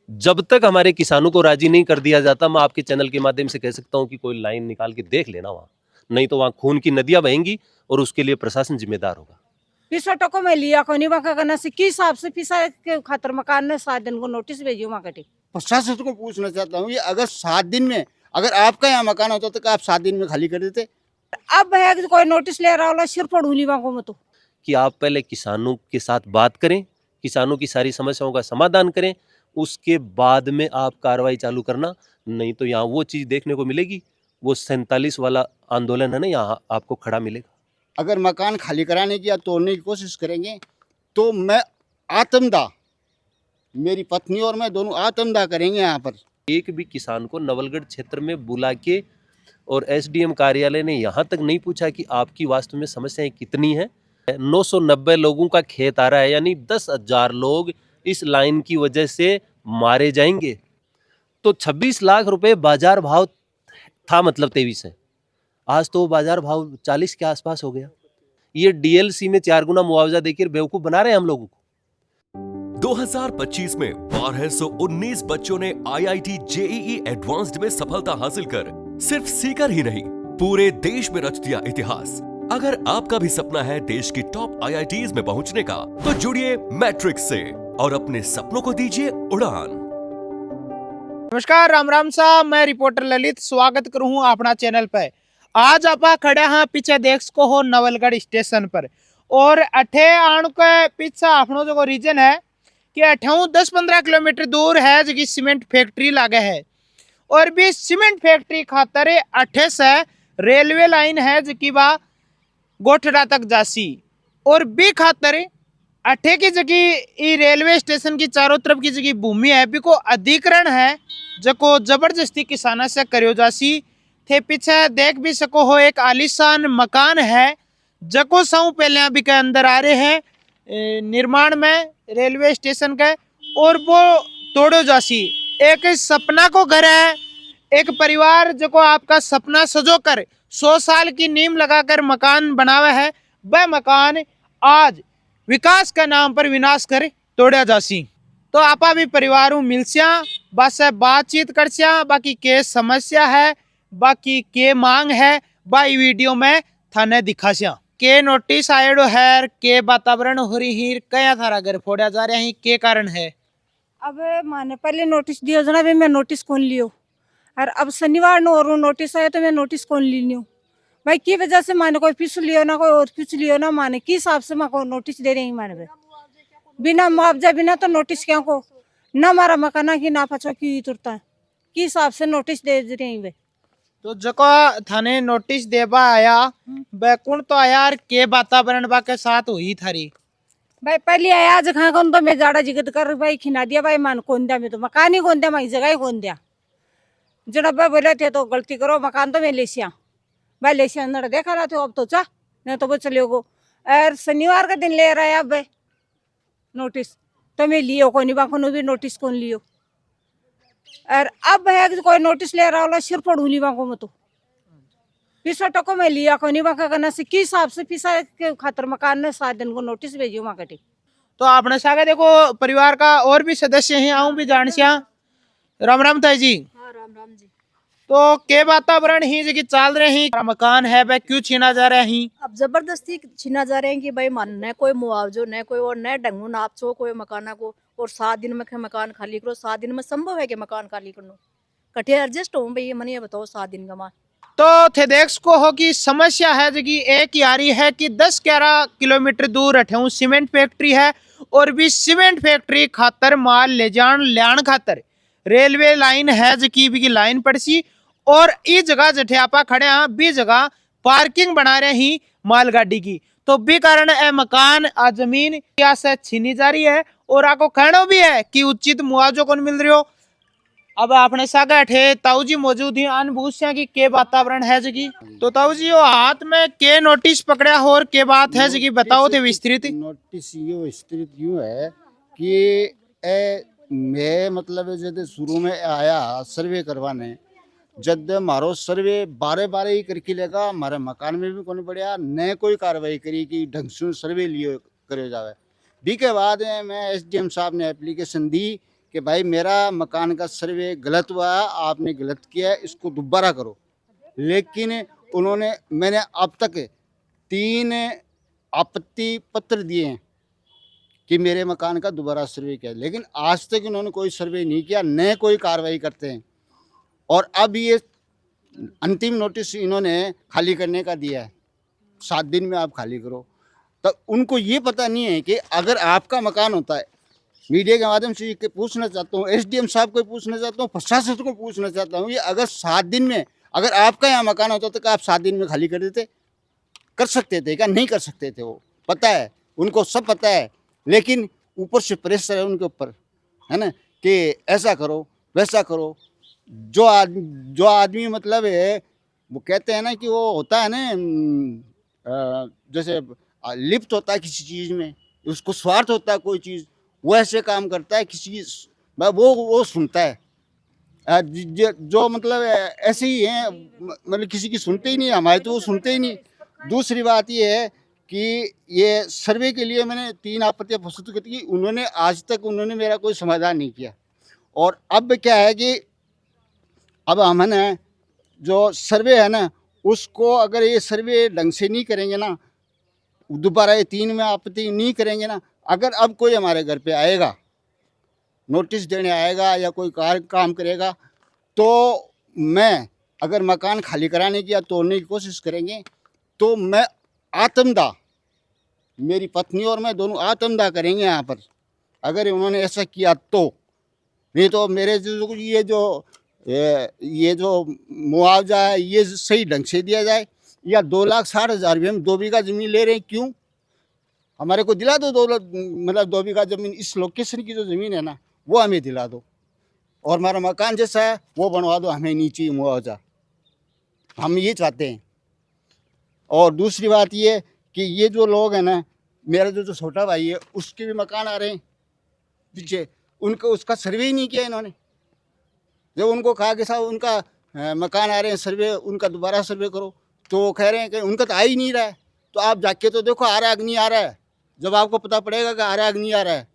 जब तक हमारे किसानों को राजी नहीं कर दिया जाता, मैं आपके चैनल के माध्यम से कह सकता हूं कि कोई लाइन निकाल के देख लेना वहां, नहीं तो वहां खून की नदियां बहेंगी और उसके लिए प्रशासन जिम्मेदार होगा। पिसा टको में लिया कोनी वहाँ करना से किस हिसाब से पिसा के खातर मकान ने 7 दिन को नोटिस भेजियो वहाँ कटी। प्रशासन को पूछना चाहता हूँ, ये अगर 7 दिन में अगर आपका यहाँ मकान होता तो क्या आप 7 दिन में खाली कर देते? अब है कि कोई नोटिस ले रहा होला सिर पड़ूली वहाँ को मत कि आप पहले किसानों के साथ बात करें, किसानों की सारी समस्याओं का समाधान करें, उसके बाद में आप कार्रवाई चालू करना, नहीं तो यहाँ वो चीज देखने को मिलेगी, वो 47 वाला आंदोलन है ना, यहाँ आपको खड़ा मिलेगा। अगर मकान खाली कराने की या तोड़ने की कोशिश करेंगे तो मैं आत्मदाह, मेरी पत्नी और मैं दोनों आत्मदाह करेंगे यहाँ पर। एक भी किसान को नवलगढ़ क्षेत्र में बुला के और एसडीएम कार्यालय ने यहाँ तक नहीं पूछा कि आपकी वास्तव में समस्याएं कितनी हैं। 990 लोगों का खेत आ रहा है, यानी 10,000 लोग इस लाइन की वजह से मारे जाएंगे। तो 26 लाख रुपए बाजार भाव था, मतलब 23 है, आज तो बाजार भाव 40 के आसपास हो गया। ये डीएलसी में 4 गुना मुआवजा देकर बेवकूफ बना रहे हैं हम लोगों को। 2025 में 1219 बच्चों ने आईआईटी जेईई एडवांस्ड में सफलता हासिल कर सिर्फ सीकर ही नहीं पूरे देश में रच दिया इतिहास। अगर आपका भी सपना है देश की टॉप आईआईटीज में पहुंचने का, तो जुड़िए मैट्रिक्स से और अपने सपनों को दीजिए उड़ान। नमस्कार, राम राम सा, मैं रिपोर्टर ललित स्वागत करूँ अपना चैनल पे। आज आप खड़े हाँ पीछे देख सको हो नवलगढ़ स्टेशन पर, और अठे आने के पीछे अपनो जो रीजन है कि अठाऊ 10-15 किलोमीटर दूर है जो सीमेंट फैक्ट्री लागे है, और भी सीमेंट फैक्ट्री खातर अठे से रेलवे लाइन है जो कि बा गोठड़ा तक जासी, और भी खातर अठे की जगह रेलवे स्टेशन की चारों तरफ की जगह भूमि है भी को अधिकरण है जो जबरदस्ती किसाना से करियो जासी। थे पीछे देख भी सको हो एक आलीशान मकान है जको साऊ पहले अभी के अंदर आ रहे हैं निर्माण में रेलवे स्टेशन का, और वो तोड़ो जासी। एक सपना को घर है, एक परिवार जो को आपका सपना सजो कर 100 साल की नींव लगाकर मकान बनावा है, वह मकान आज विकास के नाम पर विनाश कर तोड़ा जासी। तो आपा भी परिवारों मिलस्या बस बातचीत करस्या, बाकी के समस्या है, बाकी के मांग है, बाई वीडियो में थाने दिखास्या। के नोटिस आयोडो है, के वातावरण हो रही है, कया थारा घर फोड़ा जा रहा है, के कारण है? अब माने पहले नोटिस दियो जना भी मैं नोटिस कौन लियो, और अब शनिवार नो और नोटिस आया तो मैं नोटिस कौन ली हूँ भाई, की वजह से माने कोई फिस लियो ना कोई और फिस लियो ना, माने किस हिसाब से मैं को नोटिस दे रही माने बे बिना मुआवजा बिना तो नोटिस क्या को ना मारा मकाना की ना पछो की तुरता है, किस हिसाब से नोटिस दे रही वे। तो जको थाने नोटिस देबा आया बैकुण तो यार के वातावरण बा के साथ हुई थारी भाई पहले आया आज खा कौन तो मैं जाड़ा जिगत कर भाई खिना दिया भाई मान कौन दिया, मैं तो मकान ही कौन दिया, मैं जगह ही कौन दिया। जड़ा भाई बोले थे तो गलती करो, मकान तो मैं लेसिया भाई लेसिया अंदर देखा रहा थे, अब तो चा नहीं तो वो चले गो। और शनिवार का दिन ले रहा है अब भाई नोटिस, तो मैं लियो कौन बाखो भी नोटिस कौन लियो, और अब है कि कोई नोटिस ले रहा होला सिर पड़ूली बाको मत पिसा टको में लिया कोनी बाका करना से किस हिसाब से पिसा के खातर मकान ने 7 दिन को नोटिस भेजियो वहाँ कटी। तो आपने सागे देखो परिवार का और भी सदस्य हैं, आऊं भी जानसिया। राम राम ताई जी। हाँ, राम राम जी। तो के वातावरण ही जो कि चल रहे हैं, मकान है वह क्यों छीना जा रहे हैं? अब जबरदस्ती छीना जा रहे हैं कि भाई मन न कोई मुआवजो न कोई और न ढंगू नापचो कोई मकाना को, और 7 दिन में मकान खाली करो। 7 दिन में संभव है कि मकान खाली करना कठे एडजस्ट हो भाई, मन ये बताओ 7 दिन का मान। तो थे देख को हो कि समस्या है जो कि एक यारी है कि 10-11 किलोमीटर दूर अठे सीमेंट फैक्ट्री है, और भी सीमेंट फैक्ट्री खातर माल ले जान लियान खातर रेलवे लाइन है जो की भी लाइन पड़सी, और इस जगह जठे आपा खड़े हैं भी जगह पार्किंग बना रहे ही मालगाड़ी की। तो भी कारण ए मकान आ जमीन से छीनी जा रही है, और आपको कहना भी है कि उचित मुआवजा कौन मिल रही हो। अब आपने सागा ठे ताऊ जी मौजूद हैं, अनबूझ्या की के वातावरण है जगी। तो ताऊ जी वो हाथ में के नोटिस पकड़ा हो और के बात है जगी, बताओ थे विस्तृत। नोटिस यो विस्तृत यूं है कि मैं मतलब जब शुरू में आया सर्वे करवाने, जब मारो सर्वे 12 ही करके लेगा, हमारे मकान में भी कौन बढ़िया न कोई कार्रवाई करी कि ढंग से सर्वे लियो करे जावे। बी के बाद मैं एसडीएम साहब ने एप्लीकेशन दी कि भाई मेरा मकान का सर्वे गलत हुआ है, आपने गलत किया है, इसको दोबारा करो। लेकिन मैंने अब तक 3 आपत्ति पत्र दिए हैं कि मेरे मकान का दोबारा सर्वे किया, लेकिन आज तक इन्होंने कोई सर्वे नहीं किया, न कोई कार्रवाई करते हैं। और अब ये अंतिम नोटिस इन्होंने खाली करने का दिया है, 7 दिन में आप खाली करो। तो उनको ये पता नहीं है कि अगर आपका मकान होता है, मीडिया के माध्यम से ये पूछना चाहता हूँ, एसडीएम साहब को पूछना चाहता हूँ, प्रशासन को पूछना चाहता हूँ, ये अगर 7 दिन में अगर आपका यहाँ मकान होता तो क्या आप 7 दिन में खाली कर देते? कर सकते थे क्या? नहीं कर सकते थे। वो पता है, उनको सब पता है, लेकिन ऊपर से प्रेशर है उनके ऊपर, है ना, कि ऐसा करो वैसा करो। जो आदमी मतलब है, वो कहते हैं ना कि वो होता है ना, जैसे लिप्त होता है किसी चीज़ में, उसको स्वार्थ होता है कोई चीज़, वो ऐसे काम करता है किसी चीज़, वो सुनता है। जो मतलब ऐसे ही हैं, मतलब किसी की सुनते ही नहीं, हमारे तो वो सुनते ही नहीं। दूसरी बात ये है कि ये सर्वे के लिए मैंने 3 आपत्तियां प्रस्तुत की, उन्होंने आज तक मेरा कोई समाधान नहीं किया। और अब क्या है कि अब हमने जो सर्वे है ना, उसको अगर ये सर्वे ढंग से नहीं करेंगे ना, दोबारा ये 3 में आपत्ति नहीं करेंगे ना, अगर अब कोई हमारे घर पे आएगा, नोटिस देने आएगा या कोई काम करेगा, तो मैं अगर मकान खाली कराने की या तोड़ने की कोशिश करेंगे तो मैं आत्मदाह, मेरी पत्नी और मैं दोनों आत्मदाह करेंगे यहाँ पर, अगर उन्होंने ऐसा किया तो। नहीं तो मेरे ये जो मुआवजा है ये सही ढंग से दिया जाए, या 2,60,000 भी हम 2 बीघा ज़मीन ले रहे हैं, क्यों? हमारे को दिला दो 2 बीघा ज़मीन, इस लोकेशन की जो ज़मीन है ना वो हमें दिला दो, और हमारा मकान जैसा है वो बनवा दो, हमें नहीं चाहिए मुआवजा, हम ये चाहते हैं। और दूसरी बात ये कि ये जो लोग हैं ना, मेरा जो छोटा भाई है उसके भी मकान आ रहे हैं पीछे, उसका सर्वे ही नहीं किया इन्होंने। जब उनको कहा कि साहब उनका मकान आ रहे हैं सर्वे, उनका दोबारा सर्वे करो, तो वो कह रहे हैं कि उनका तो आ ही नहीं रहा है। तो आप जाके तो देखो आ रहा है कि नहीं आ रहा है, जब आपको पता पड़ेगा कि आ रहा है कि नहीं आ रहा है।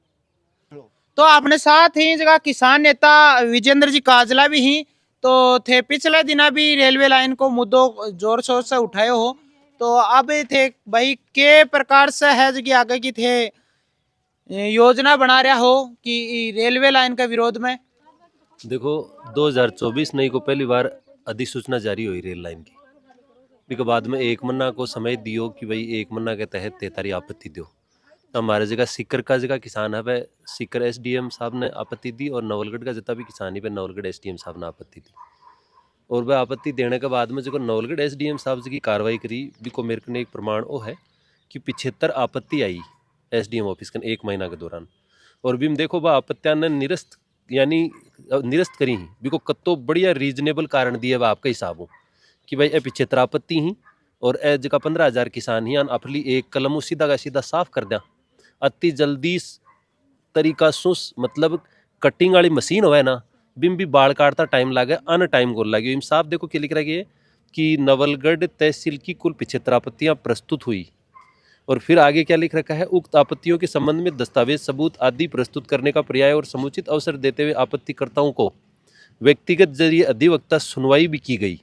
तो अपने साथ ही जगह किसान नेता विजेंद्र जी काजला भी ही तो थे, पिछले दिन भी रेलवे लाइन को मुद्दों जोर शोर से उठाए हो, तो अब थे भाई के प्रकार से है जगह आगे की थे योजना बना रहा हो कि रेलवे लाइन के विरोध में? देखो 2024 नई को पहली बार अधिसूचना जारी हुई रेल लाइन की, फिर बाद में 1 महीना को समय दियो कि भाई 1 महीना के तहत तेतारी आपत्ति दो। हमारे जगह सीकर का जगह किसान है वह सीकर एसडीएम साहब ने आपत्ति दी, और नवलगढ़ का जितना भी किसान है वह नवलगढ़ एसडीएम साहब ने आपत्ति दी। और वह आपत्ति देने के बाद में जो नवलगढ़ एसडीएम साहब जी की कार्रवाई करी, बिको मेरे को एक प्रमाण वो है कि 75 आपत्ति आई एसडीएम ऑफिस के 1 महीना के दौरान, और भी देखो वह आपत्तियां ने निरस्त करी ही, बिको कत्तो बढ़िया रीजनेबल कारण दिए वह आपका हिसाब हो कि भाई 75 आपत्ति ही, और ए जगह 15,000 किसान ही अपनी एक कलम सीधा का सीधा साफ कर दिया अति जल्दी तरीका सुस, मतलब कटिंग वाली मशीन हो ना, बिम भी बाल काटता टाइम लागे, अन टाइम को लगे। साफ देखो क्या लिख रहा है कि नवलगढ़ तहसील की कुल 75 आपत्तियां प्रस्तुत हुई, और फिर आगे क्या लिख रखा है, उक्त आपत्तियों के संबंध में दस्तावेज सबूत आदि प्रस्तुत करने का पर्याय और समुचित अवसर देते हुए आपत्तिकर्ताओं को व्यक्तिगत जरिए अधिवक्ता सुनवाई भी की गई।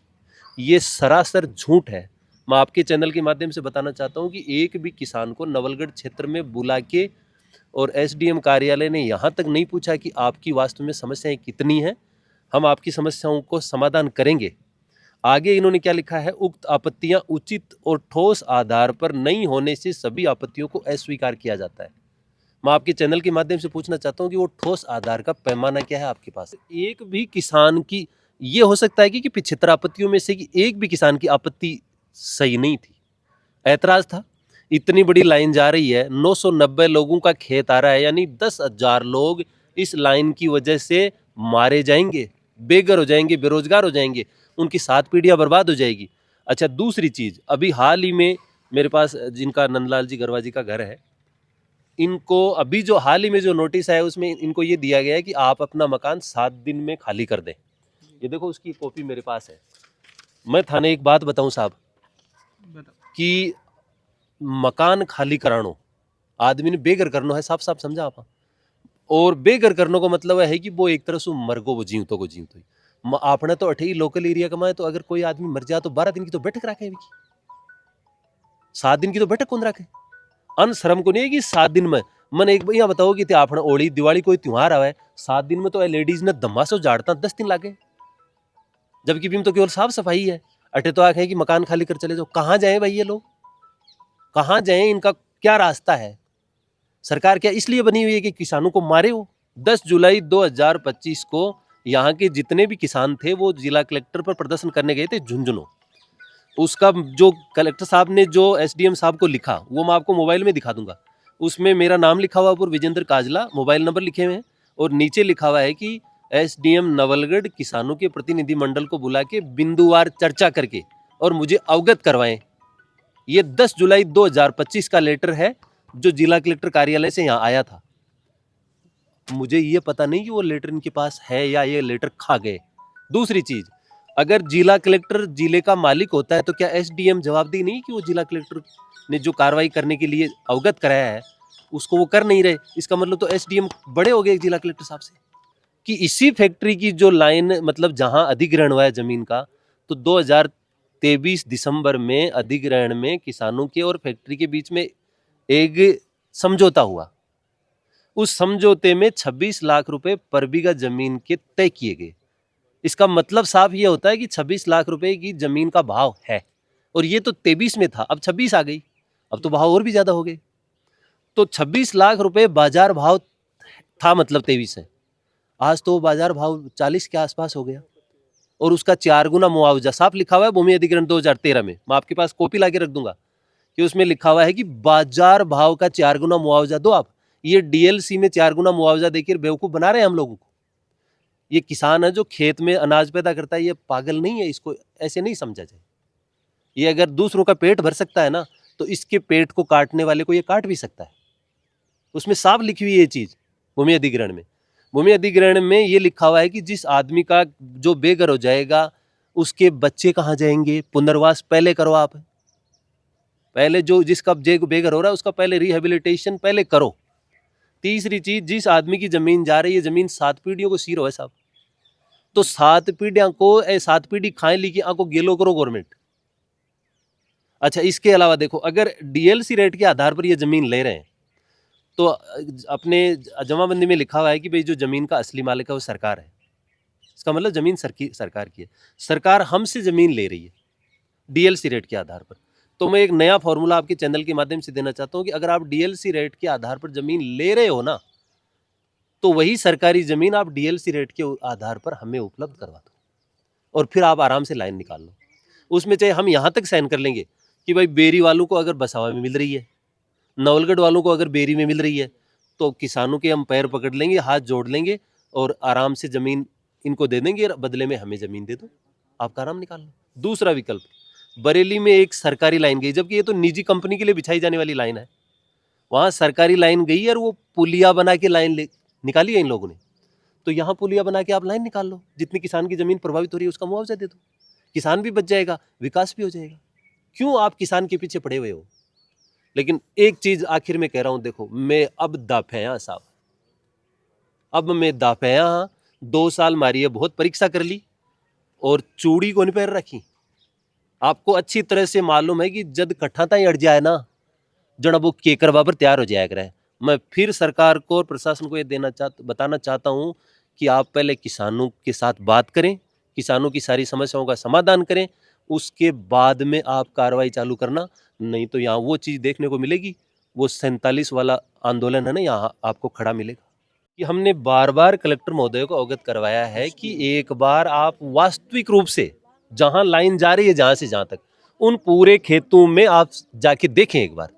ये सरासर झूठ है। मैं आपके चैनल के माध्यम से बताना चाहता हूं कि एक भी किसान को नवलगढ़ क्षेत्र में बुला के और एसडीएम कार्यालय ने यहाँ तक नहीं पूछा कि आपकी वास्तव में समस्याएं कितनी हैं, हम आपकी समस्याओं को समाधान करेंगे। आगे इन्होंने क्या लिखा है, उक्त आपत्तियां उचित और ठोस आधार पर नहीं होने से सभी आपत्तियों को अस्वीकार किया जाता है। मैं आपके चैनल के माध्यम से पूछना चाहता हूं कि वो ठोस आधार का पैमाना क्या है आपके पास? एक भी किसान की, ये हो सकता है कि 75 आपत्तियों में से कि एक भी किसान की आपत्ति सही नहीं थी, ऐतराज था। इतनी बड़ी लाइन जा रही है, 990 लोगों का खेत आ रहा है, यानी 10,000 लोग इस लाइन की वजह से मारे जाएंगे, बेघर हो जाएंगे, बेरोजगार हो जाएंगे, उनकी 7 पीढ़ियां बर्बाद हो जाएगी। अच्छा, दूसरी चीज, अभी हाल ही में मेरे पास जिनका नंदलाल जी गरवा जी का घर है, इनको अभी जो हाल ही में जो नोटिस है उसमें इनको ये दिया गया है कि आप अपना मकान 7 दिन में खाली कर दें। ये देखो उसकी कॉपी मेरे पास है। मैं थाने एक बात बताऊं साहब कि मकान खाली करानो आदमी ने बेघर करना है, साफ साफ समझा आप। और बेघर करने को मतलब है कि वो एक तरह से मरगो वो जीवतो को जीवतो आपने तो 28 लोकल एरिया कमाए, तो अगर कोई आदमी मर जाए तो 12 दिन की तो बैठक रखे, 7 दिन की तो बैठक कौन रखे? अन शर्म को नहीं है कि 7 दिन में मन एक यहाँ बताओ कि आपने ओली दिवाली कोई त्योहार आवे 7 दिन में तो लेडीज ने धम्मासो झाड़ता 10 दिन लागे, जबकि भी तो केवल साफ सफाई है। अटे तो आखे कि मकान खाली कर चले जाओ, कहाँ जाए भाई ये लोग, कहाँ जाए? इनका क्या रास्ता है? सरकार क्या इसलिए बनी हुई है कि किसानों को मारे? हो 10 जुलाई 2025 को यहाँ के जितने भी किसान थे वो जिला कलेक्टर पर प्रदर्शन करने गए थे झुंझुनू। उसका जो कलेक्टर साहब ने जो एसडीएम साहब को लिखा वो मैं आपको मोबाइल में दिखा दूंगा। उसमें मेरा नाम लिखा हुआ ऊपर विजेंद्र काजला, मोबाइल नंबर लिखे हुए हैं और नीचे लिखा हुआ है कि एसडीएम नवलगढ़ किसानों के प्रतिनिधि मंडल को बुला के बिंदुवार चर्चा करके और मुझे अवगत करवाएं। ये 10 जुलाई 2025 का लेटर है जो जिला कलेक्टर कार्यालय से यहाँ आया था। मुझे ये पता नहीं कि वो लेटर इनके पास है या ये लेटर खा गए। दूसरी चीज, अगर जिला कलेक्टर जिले का मालिक होता है तो क्या एसडीएम जवाबदेही नहीं कि वो जिला कलेक्टर ने जो कार्रवाई करने के लिए अवगत कराया है उसको वो कर नहीं रहे? इसका मतलब तो एसडीएम बड़े हो गए जिला कलेक्टर साहब से। कि इसी फैक्ट्री की जो लाइन मतलब जहां अधिग्रहण हुआ है जमीन का, तो 2023 दिसंबर में अधिग्रहण में किसानों के और फैक्ट्री के बीच में एक समझौता हुआ। उस समझौते में 26 लाख रुपए पर बीघा जमीन के तय किए गए। इसका मतलब साफ ये होता है कि 26 लाख रुपए की जमीन का भाव है और ये तो 23 में था, अब 26 आ गई, अब तो भाव और भी ज्यादा हो गए। तो 26 लाख रुपए बाजार भाव था मतलब 23 है, आज तो बाजार भाव 40 के आसपास हो गया और उसका 4 गुना मुआवजा साफ लिखा हुआ है भूमि अधिग्रहण 2013 में। मैं आपके पास कॉपी लाके रख दूंगा कि उसमें लिखा हुआ है कि बाजार भाव का 4 गुना मुआवजा दो आप। ये डीएलसी में 4 गुना मुआवजा देकर बेवकूफ बना रहे हैं हम लोगों को। ये किसान है जो खेत में अनाज पैदा करता है, ये पागल नहीं है, इसको ऐसे नहीं समझा जाए। ये अगर दूसरों का पेट भर सकता है ना तो इसके पेट को काटने वाले को ये काट भी सकता है। उसमें साफ लिखी हुई ये चीज भूमि अधिग्रहण में। भूमि अधिग्रहण में ये लिखा हुआ है कि जिस आदमी का जो बेघर हो जाएगा उसके बच्चे कहाँ जाएंगे, पुनर्वास पहले करो आप। पहले जो जिसका बेघर हो रहा है उसका पहले रिहेबिलिटेशन पहले करो। तीसरी चीज, जिस आदमी की जमीन जा रही है जमीन 7 पीढ़ियों को सीरो है साहब, तो 7 पीढ़ियां को 7 पीढ़ी खाए लिखी आंखों गेलो करो गवर्नमेंट। अच्छा, इसके अलावा देखो अगर डीएलसी रेट के आधार पर ये जमीन ले रहे हैं तो अपने जमाबंदी में लिखा हुआ है कि भाई जो जमीन का असली मालिक है वो सरकार है। इसका मतलब जमीन सरकार की है, सरकार हमसे जमीन ले रही है डीएलसी रेट के आधार पर। तो मैं एक नया फॉर्मूला आपके चैनल के माध्यम से देना चाहता हूं कि अगर आप डीएलसी रेट के आधार पर जमीन ले रहे हो ना तो वही सरकारी जमीन आप डीएलसी रेट के आधार पर हमें उपलब्ध करवा दो और फिर आप आराम से लाइन निकाल लो। उसमें चाहे हम यहाँ तक साइन कर लेंगे कि भाई बेरी वालों को अगर बसावा में मिल रही है, नवलगढ़ वालों को अगर बेरी में मिल रही है, तो किसानों के हम पैर पकड़ लेंगे, हाथ जोड़ लेंगे और आराम से जमीन इनको दे देंगे, बदले में हमें जमीन दे दो, आपका आराम निकाल लो। दूसरा विकल्प, बरेली में एक सरकारी लाइन गई, जबकि ये तो निजी कंपनी के लिए बिछाई जाने वाली लाइन है, वहां सरकारी लाइन गई और वो पुलिया बना के लाइन निकाली है इन लोगों ने। तो यहाँ पुलिया बना के आप लाइन निकाल लो, जितनी किसान की जमीन प्रभावित हो रही है उसका मुआवजा दे दो, किसान भी बच जाएगा, विकास भी हो जाएगा। क्यों आप किसान के पीछे पड़े हुए हो? लेकिन एक चीज आखिर में कह रहा हूं, देखो मैं अब दाफेया साहब, अब मैं दाफेया, 2 साल मारी है, बहुत परीक्षा कर ली और चूड़ी को नहीं पैर रखी। आपको अच्छी तरह से मालूम है कि जद कट्ठा ताई अड़ जाए ना जड़ वो केकर बाबर तैयार हो जाया करे। मैं फिर सरकार को और प्रशासन को ये बताना चाहता हूं कि आप पहले किसानों के साथ बात करें, किसानों की सारी समस्याओं का समाधान करें, उसके बाद में आप कार्रवाई चालू करना। नहीं तो यहाँ वो चीज़ देखने को मिलेगी, वो 47 वाला आंदोलन है ना, यहाँ आपको खड़ा मिलेगा। कि हमने बार बार कलेक्टर महोदय को अवगत करवाया है कि एक बार आप वास्तविक रूप से जहाँ लाइन जा रही है जहाँ से जहाँ तक, उन पूरे खेतों में आप जाके देखें एक बार,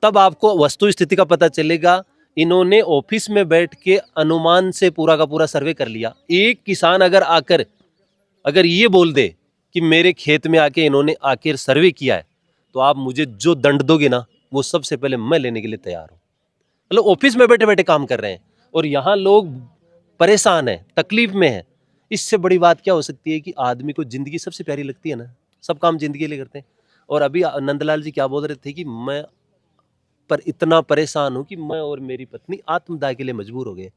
तब आपको वस्तु स्थिति का पता चलेगा। इन्होंने ऑफिस में बैठ के अनुमान से पूरा का पूरा सर्वे कर लिया। एक किसान अगर आकर अगर ये बोल दे कि मेरे खेत में आके इन्होंने आकर सर्वे किया है, तो आप मुझे जो दंड दोगे ना वो सबसे पहले मैं लेने के लिए तैयार हूं। मतलब ऑफिस में बैठे बैठे काम कर रहे हैं और यहाँ लोग परेशान हैं, तकलीफ में हैं। इससे बड़ी बात क्या हो सकती है कि आदमी को जिंदगी सबसे प्यारी लगती है ना, सब काम जिंदगी के लिए करते हैं। और अभी नंदलाल जी क्या बोल रहे थे कि मैं पर इतना परेशान हूं कि मैं और मेरी पत्नी आत्मदाह के लिए मजबूर हो गए।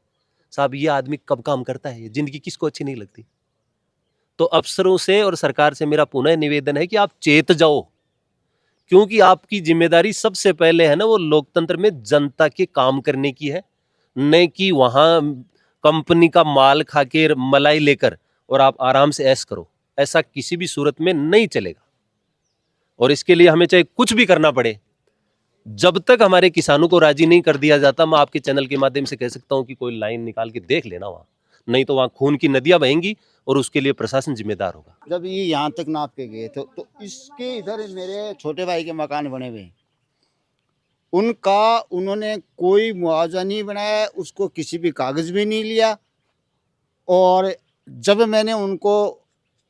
साहब ये आदमी कब काम करता है, ये जिंदगी किसको अच्छी नहीं लगती। तो अफसरों से और सरकार से मेरा पुनः निवेदन है कि आप चेत जाओ, क्योंकि आपकी जिम्मेदारी सबसे पहले है ना वो लोकतंत्र में जनता के काम करने की है, न कि वहां कंपनी का माल खा के मलाई लेकर और आप आराम से ऐश करो। ऐसा किसी भी सूरत में नहीं चलेगा और इसके लिए हमें चाहे कुछ भी करना पड़े, जब तक हमारे किसानों को राजी नहीं कर दिया जाता, मैं आपके चैनल के माध्यम से कह सकता हूं कि कोई लाइन निकाल के देख लेना वहां, नहीं तो वहां खून की नदियां बहेंगी और उसके लिए प्रशासन जिम्मेदार होगा। जब ये यहाँ तक नाप के गए तो इसके इधर मेरे छोटे भाई के मकान बने हुए हैं, उनका उन्होंने कोई मुआवजा नहीं बनाया, उसको किसी भी कागज़ भी नहीं लिया। और जब मैंने उनको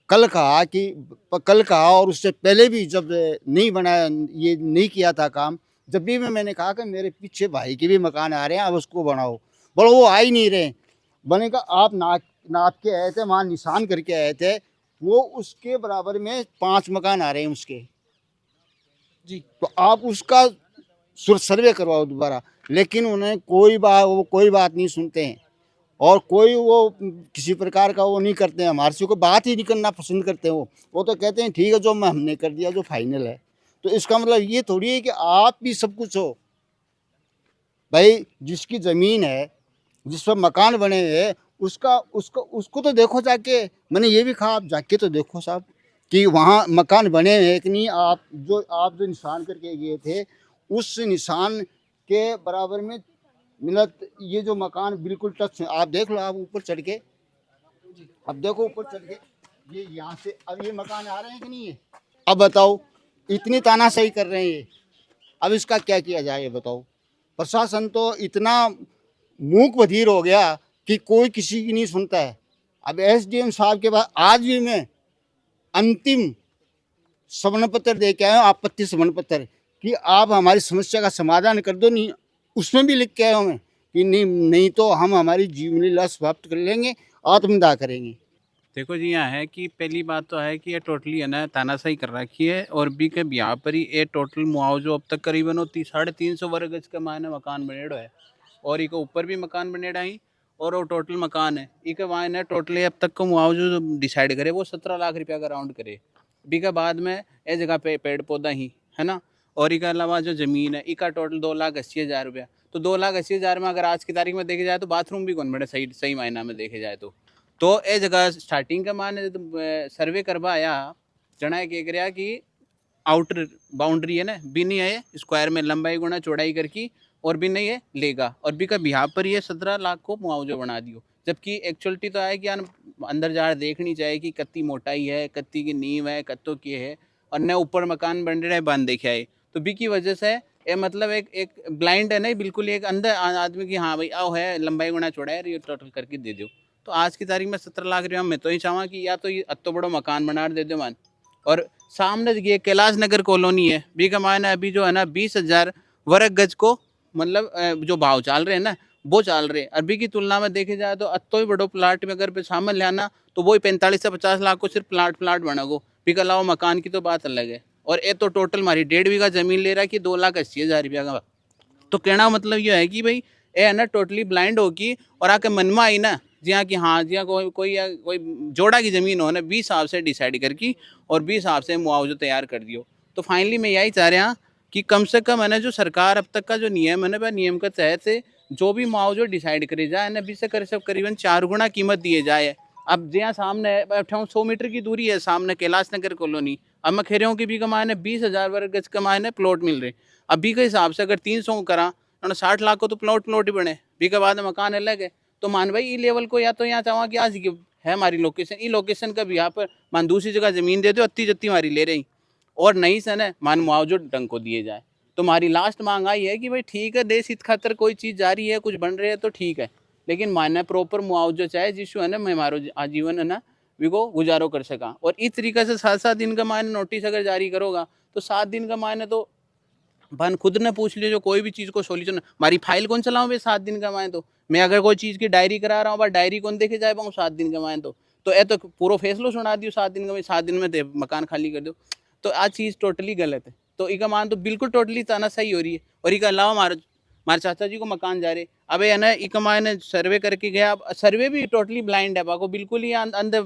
कल कहा और उससे पहले भी जब नहीं बनाया, ये नहीं किया था काम, जब भी मैंने कहा कि मेरे पीछे भाई के भी मकान आ रहे हैं, अब उसको बनाओ, बोलो वो आ ही नहीं रहे। बनेगा आप नाप के आए थे, वहाँ निशान करके आए थे, वो उसके बराबर में 5 मकान आ रहे हैं उसके जी। तो आप उसका सर्वे करवाओ दोबारा। लेकिन उन्हें कोई बात नहीं सुनते हैं और कोई वो किसी प्रकार का वो नहीं करते हैं, हमारे से कोई बात ही नहीं करना पसंद करते हैं। वो तो कहते हैं ठीक है, जो हमने कर दिया जो फाइनल है। तो इसका मतलब ये थोड़ी है कि आप भी सब कुछ हो भाई। जिसकी ज़मीन है, जिस पर मकान बने हैं, उसको तो देखो जाके। मैंने ये भी कहा आप जाके तो देखो साहब कि वहाँ मकान बने हैं कि नहीं। आप जो निशान करके गए थे, उस निशान के बराबर में मिलत ये जो मकान बिल्कुल टच है। आप देख लो, आप ऊपर चढ़ के, अब देखो ऊपर चढ़ के, ये यहाँ से अब ये मकान आ रहे हैं कि नहीं है। अब बताओ, इतनी तानाशाही कर रहे हैं ये, अब इसका क्या किया जाए ये बताओ। प्रशासन तो इतना मूक बधिर हो गया कि कोई किसी की नहीं सुनता है। अब एसडीएम साहब के पास आज भी मैं अंतिम समन पत्र दे के आया हूँ, आपत्ति समन पत्र, कि आप हमारी समस्या का समाधान कर दो। नहीं, उसमें भी लिख के आया हूँ मैं कि नहीं तो हम हमारी जीवन लीला समाप्त कर लेंगे, आत्मदाह करेंगे। देखो जी, यहाँ है कि पहली बात तो है कि ये टोटली है ना तानाशाही कर रखी है। और बी के यहाँ पर ही ये टोटल मुआवजो अब तक करीबन 350 वर्ग गज का मायने मकान बनेड़ो है और इको ऊपर भी मकान बनेड़ा ही और वो टोटल मकान है इके मायने टोटली अब तक का मुआवजो डिसाइड करे वो 17 लाख रुपया का राउंड करे। बी के बाद में ये जगह पे पेड़ पौधा ही है ना, और इसके अलावा जो ज़मीन है इसका टोटल 2,80,000 रुपया। तो 2,80,000 में अगर आज की तारीख में देखे जाए तो बाथरूम भी कौन बने सही मायना में देखे जाए तो ये जगह स्टार्टिंग का माने सर्वे करवाया जना कह रहा कि आउटर बाउंड्री है ना भी नहीं है स्क्वायर में लंबाई गुना चौड़ाई करके और भी नहीं है लेगा और भी का बिहार पर ये 17 लाख को मुआवजा बना दियो। जबकि एक्चुअलिटी तो है कि अंदर जा देखनी चाहिए कि कत्ती मोटाई है, कत्ती की नींव है, कत्तों की है और न ऊपर मकान बन रहा है बंद देखे आए। तो बी की वजह से ये मतलब एक ब्लाइंड है नहीं बिल्कुल एक अंदर आदमी की हाँ भाई आओ है लंबाई गुना चौड़ा है ये टोटल करके दे दो। तो आज की तारीख में 17 लाख रुपया मैं तो ही चाहूँ कि या तो ये अत्तो बड़ो मकान बना दे दो मान। और सामने ये कैलाश नगर कॉलोनी है बी का मायना अभी जो है ना 20,000 वर्ग गज को मतलब जो भाव चल रहे हैं ना वो चल रहे हैं। अभी की तुलना में देखे जाए तो अत्तो ही बड़ो प्लाट में अगर पे शामिल लेना तो वही 45 से 50 लाख को सिर्फ प्लाट बनेगो। बी के अलावा मकान की तो बात अलग है। और ये तो टोटल हमारी 1.5 बीघा जमीन ले रहा है कि 2,80,000 रुपया का। तो कहना मतलब ये है कि भाई ये है ना टोटली ब्लाइंड होगी और आके मन में आई ना जिया कि हाँ जिया कोई जोड़ा की ज़मीन हो ना 20 हिसाब से डिसाइड करके और 20 हिसाब से मुआवजा तैयार कर दियो। तो फाइनली मैं यही चाह रहा कि कम से कम है ना जो सरकार अब तक का जो नियम है ना वह नियम के तहत से जो भी मुआवजा डिसाइड करे जाए ना 20 से करीबन 4 गुना कीमत दिए जाए। अब जहाँ सामने 100 मीटर की दूरी है सामने कैलाश नगर कॉलोनी, अब मैं खेरों की भी कमाए ने 20,000 वर्ग गज कमाए ने प्लॉट मिल रहे। अभी के हिसाब से अगर 300 करा तो 60 लाख को तो प्लॉट ही बने। भी के बाद मकान अलग है। तो मान भाई ई लेवल को या तो यहाँ चाहूँ कि आज है हमारी लोकेशन ई लोकेशन का भी यहाँ पर मान दूसरी जगह ज़मीन दे दो अत्ती जत्ती हमारी ले रही और नहीं से न मान मुआवजो ढंग को दिए जाए। तो हमारी लास्ट मांग आई है कि भाई ठीक है देश हित खातर कोई चीज़ जारी है कुछ बन रहे है तो ठीक है, लेकिन मानना प्रॉपर मुआवजा चाहे जिसको है ना मैं हमारो आजीवन है ना को गुजारो कर सका। और इस तरीके से 7-7 दिन का मायने नोटिस अगर जारी करोगा तो 7 दिन का मायने तो भान खुद ने पूछ लियो जो कोई भी चीज़ को सोल्यूशन हमारी फाइल कौन चलाऊँ भाई 7 दिन का मायने। तो मैं अगर कोई चीज़ की डायरी करा रहा हूँ भाई डायरी कौन देखे जाए पाऊँ 7 दिन का मायने। तो ये तो पूरा फैसलो सुना दियो 7 दिन का, 7 दिन में मकान खाली कर दो। तो आज चीज़ टोटली गलत है। तो इसका मान तो बिल्कुल टोटली तानाशाही हो रही है और इसके अलावा हमारे चाचा जी को मकान जा रहे। अब है ना एक मैंने सर्वे करके गया, अब सर्वे भी टोटली ब्लाइंड है, बाको बिल्कुल ही अंधे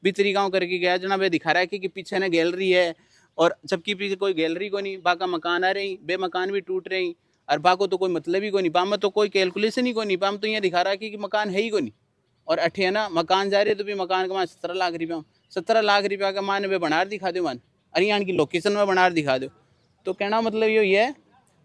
बितरी गाँव करके गया जनाब। ये दिखा रहा है कि पीछे ना गैलरी है और जबकि पीछे कोई गैलरी को नहीं, बाका मकान आ रही, बे मकान भी टूट रही और बाको तो कोई मतलब ही को नहीं, बाम तो कोई कैलकुलेशन ही को नहीं, बाम तो यहाँ दिखा रहा है कि मकान है ही को नहीं। और अठे है ना मकान जा रहे तो भी मकान का मान 17 लाख रुपया, 17 लाख रुपया का मान वे बनार दिखा दो मान, अरे यहाँ की लोकेशन में बनार दिखा दो। तो कहना मतलब ये है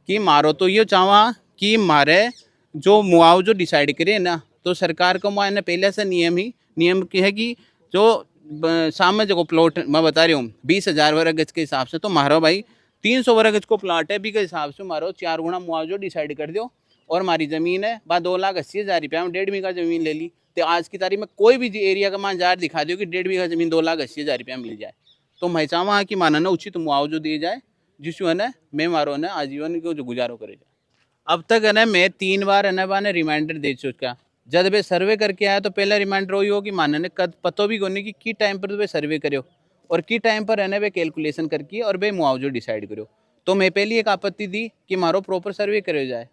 कि मारो तो ये चाहवा कि मारे जो मुआवजो डिसाइड करे ना, तो सरकार को मैंने पहले से नियम की है कि जो सामने जो प्लॉट मैं बता रही हूँ 20,000 वर्ग गज के हिसाब से, तो मारो भाई 300 वर्ग गज को प्लॉट है भी के हिसाब से मारो 4 गुना मुआवजो डिसाइड कर दो। और हमारी ज़मीन है 2,80,000 रुपया में 1.5 बीघा ज़मीन ले ली, तो आज की तारीख में कोई भी एरिया का मान जार दिखा दो कि 1.5 बीघा ज़मीन 2,80,000 रुपया मिल जाए, तो मैं चाहूँगा कि माना ना उचित मुआवजो दिए जाए, जिसको है ना मैं मारो ना आजीवन को जो गुजारो करे जाए। अब तक है ना मैं 3 बार है ना बाने रिमाइंडर दे चुका, जब वे सर्वे करके आया तो पहला रिमाइंडर वही हो कि माना ने कद पतो भी कोनी कि टाइम पर वे सर्वे करो और की टाइम पर है ना वे कैलकुलेशन करके और वे मुआवजो डिसाइड करो। तो मैं पहली एक आपत्ति दी कि मारो प्रॉपर सर्वे करे जाए,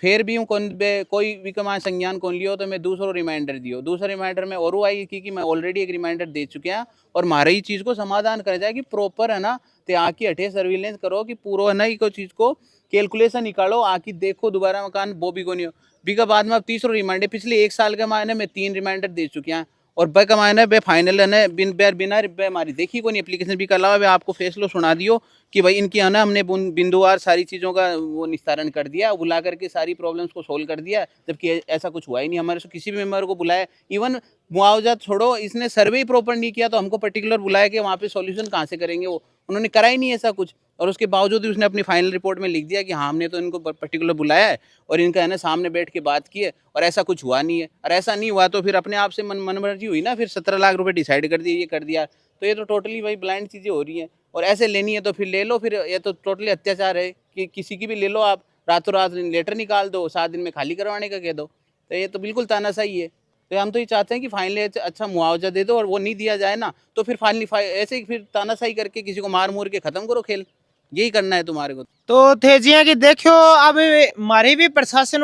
फिर भी कोई भी कमा संज्ञान कौन लियो, तो मैं दूसरा रिमाइंडर दियो। दूसरा रिमाइंडर में और आई कि मैं ऑलरेडी एक रिमाइंडर दे चुके हैं और मारे ही चीज़ को समाधान कर जाए कि प्रॉपर है ना ते आके हटे सर्विलेंस करो कि पूरा है ना को चीज़ को कैलकुलेशन निकालो, आके देखो दोबारा मकान वो भी को नहीं हो। बीका बाद में अब तीसरा रिमाइंडर पिछले 1 साल के मायने में 3 रिमाइंडर दे चुके हैं और बे का मायने बे फाइनल है ना बिना हमारी देखी को नहीं एप्लीकेशन भी का अलावा वे आपको फैसलो सुना दियो कि भाई इनकी है ना हमने बिंदुवार सारी चीज़ों का वो निस्तारण कर दिया, बुला करके सारी प्रॉब्लम्स को सोल्व कर दिया, जबकि ऐसा कुछ हुआ ही नहीं। हमारे से किसी भी मेंबर को बुलाया, इवन मुआवजा छोड़ो इसने सर्वे ही प्रॉपर नहीं किया तो हमको पर्टिकुलर बुलाया कि वहाँ पे सॉल्यूशन कहाँ से करेंगे, वो उन्होंने करा ही नहीं ऐसा कुछ। और उसके बावजूद भी उसने अपनी फाइनल रिपोर्ट में लिख दिया कि हाँ हमने तो इनको पर्टिकुलर बुलाया है और इनका है ना सामने बैठ के बात की है और ऐसा कुछ हुआ नहीं है। और ऐसा नहीं हुआ तो फिर अपने आप से मनमर्जी हुई ना, फिर 17 लाख रुपए डिसाइड कर दिए, ये कर दिया, तो ये तो टोटली भाई ब्लाइंड चीज़ें हो रही हैं। और ऐसे लेनी है तो फिर ले लो, फिर ये तो टोटली अत्याचार है कि किसी की भी ले लो आप, रातों रात लेटर निकाल दो, 7 दिन में खाली करवाने का कह दो, तो ये तो बिल्कुल तानाशाही है। तो हम तो ये चाहते हैं कि फाइनली अच्छा मुआवजा दे दो, और वो नहीं दिया जाए ना तो फिर फाइनली ऐसे ही फिर तानाशाही करके किसी को मार मूर के खत्म करो खेल, यही करना है तुम्हारे को। तो थे जिया कि देखो अब मारी भी प्रशासन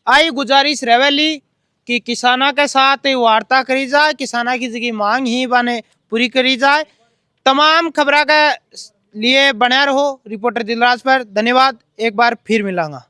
आई गुजारिश रहेली कि किसाना के साथ वार्ता करी जाए, किसाना की जगह मांग ही बने पूरी करी जाए। तमाम खबरों के लिए बने रहो रिपोर्टर दिलराज पर। धन्यवाद, एक बार फिर मिलांगा।